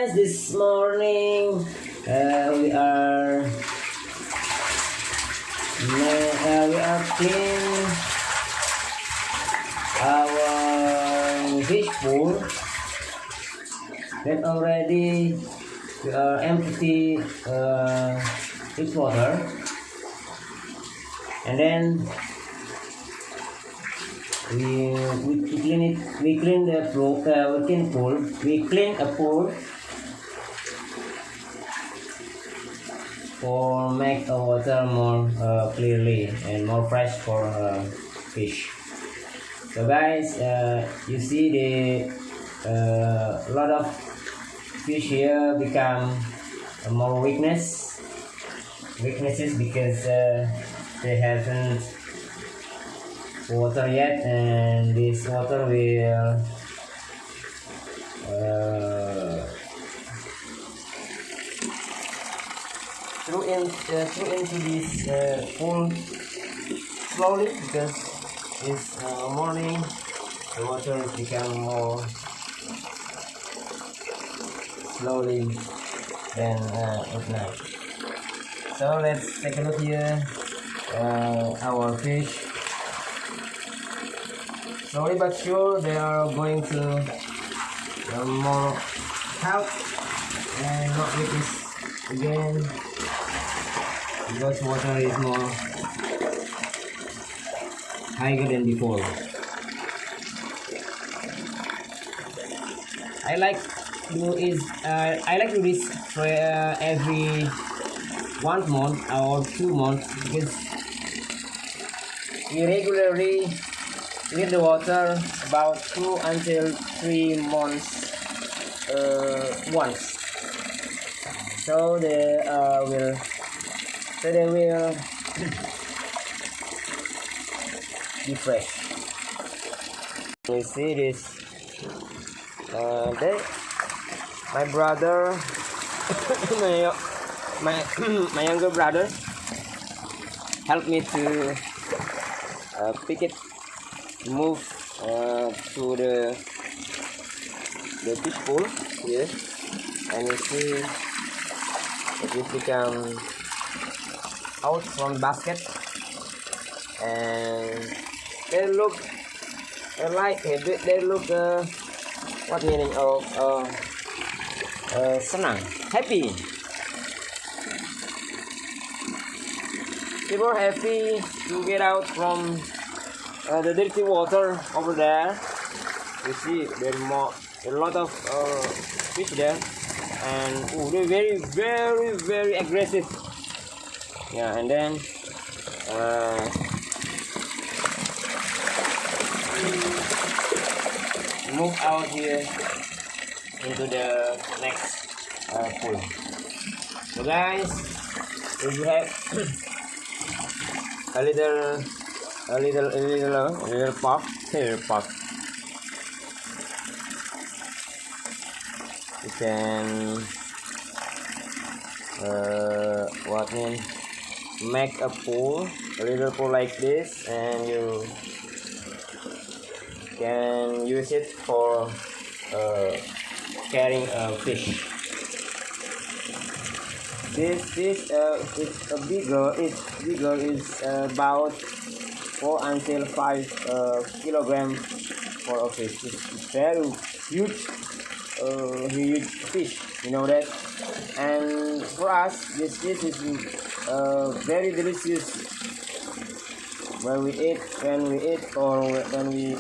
guys, this morning we are cleaning our fish pool. Then already we are empty its water, and then we clean it. We clean the pool. We clean a pool for make the water more clearly and more fresh for fish. So guys, you see the lot of fish here become more weaknesses because they haven't water yet, and this water will through into this pool slowly, because this morning the water become more slowly than at night. So let's take a look here. Our fish, slowly but sure, they are going to more health and not weakness again, because water is more higher than before. I like to do this for every 1 month or 2 months, because we regularly clean the water about 2 until 3 months once. So they will be fresh. You see this. My brother, my younger brother, helped me to pick it, move to the fish pool here, and you see it become out from the basket, and they look what meaning of senang, happy. They were happy to get out from the dirty water over there. You see there's a lot of fish there, and they're very aggressive. Yeah, and then move out here into the next pool. So guys, if you have a little park here, you can make a little pool like this, and you can use it for carrying fish. This fish it's bigger is about 4 until 5 kilograms for a fish. It's very huge fish, you know that. And for us, this fish is very delicious when we eat or when we